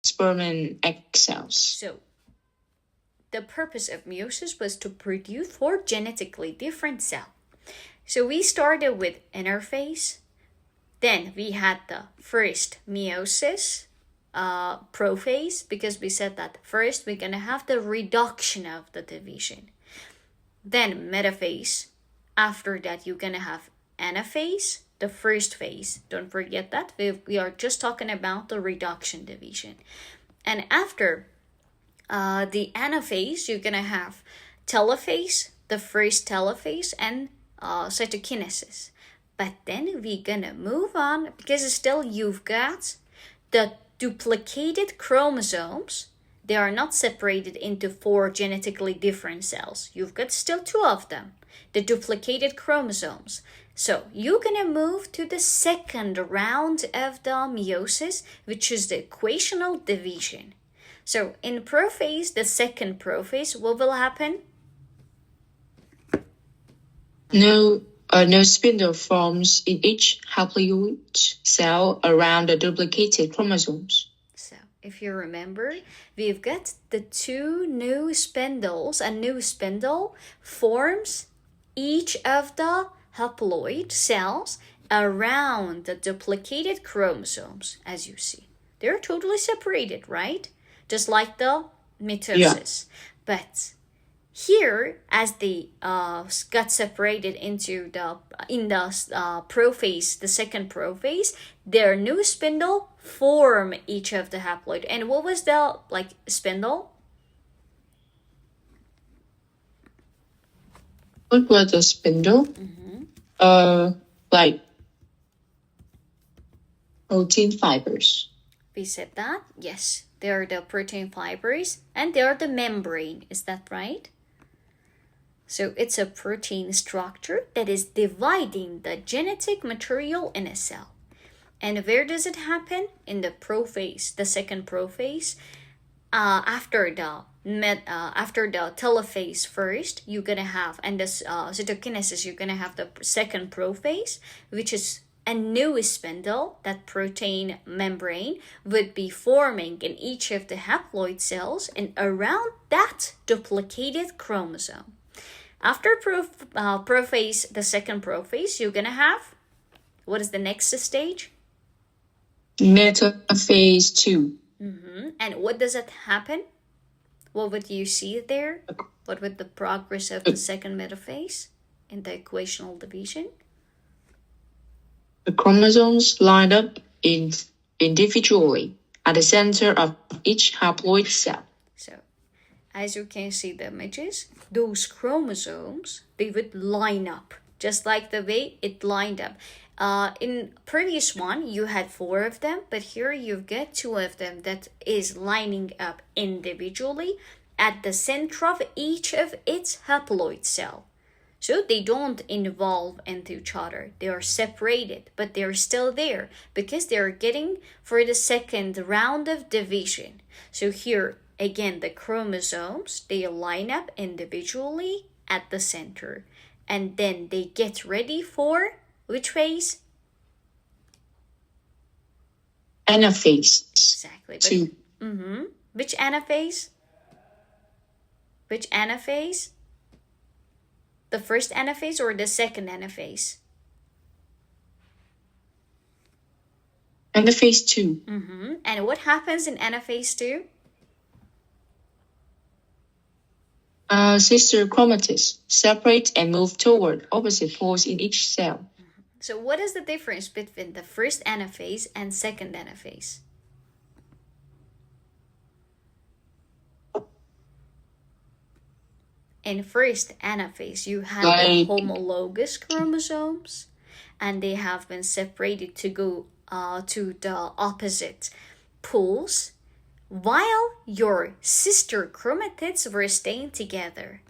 sperm and egg cells. So the purpose of meiosis was to produce 4 genetically different cells. So we started with interphase. Then we had the first meiosis, prophase, because we said that first we're going to have the reduction of the division. Then metaphase. After that, you're going to have anaphase, the first phase. Don't forget that. We are just talking about the reduction division. And after the anaphase, you're going to have telophase, the first telophase, and cytokinesis. But then we're going to move on, because still you've got the duplicated chromosomes. They are not separated into 4 genetically different cells. You've got still 2 of them, the duplicated chromosomes. So you're going to move to the second round of the meiosis, which is the equational division. So in prophase, the second prophase, what will happen? No spindle forms in each haploid cell around the duplicated chromosomes. So if you remember, we've got the 2 new spindles. A new spindle forms each of the haploid cells around the duplicated chromosomes, as you see. They're totally separated, right? Just like the mitosis. Yeah. But here, as they got separated in the prophase, the second prophase, their new spindle form each of the haploid. And what was the spindle? What was the spindle? Like protein fibers. We said that, yes. They are the protein fibers and they are the membrane. Is that right? So it's a protein structure that is dividing the genetic material in a cell. And where does it happen? In the prophase, the second prophase. After the telophase first, you're gonna have, and the cytokinesis, you're gonna have the second prophase, which is a new spindle. That protein membrane would be forming in each of the haploid cells and around that duplicated chromosome. After prophase, the second prophase, you're gonna have, what is the next stage? Metaphase 2. And what does it happen? What would you see there? What would the progress of the second metaphase in the equational division? The chromosomes line up individually at the center of each haploid cell. So, as you can see the images, those chromosomes, they would line up just like the way it lined up. In previous one, you had 4 of them, but here you get 2 of them that is lining up individually at the center of each of its haploid cell. So they don't involve into each other. They are separated, but they're still there because they're getting for the second round of division. So here, again, the chromosomes, they line up individually at the center. And then they get ready for which phase? Anaphase. Exactly. 2. Which anaphase? Which anaphase? The first anaphase or the second anaphase? Anaphase 2. And what happens in anaphase 2? Sister chromatids separate and move toward opposite poles in each cell. So what is the difference between the first anaphase and second anaphase? In first anaphase, you have the homologous chromosomes, and they have been separated to go to the opposite poles, while your sister chromatids were staying together.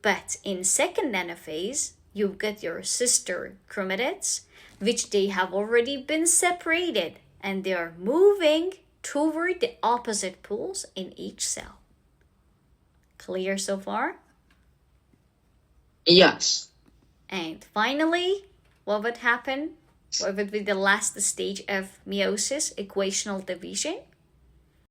But in second anaphase, you've got your sister chromatids, which they have already been separated, and they are moving toward the opposite poles in each cell. Clear so far? Yes. And finally, what would happen? What would be the last stage of meiosis, equational division?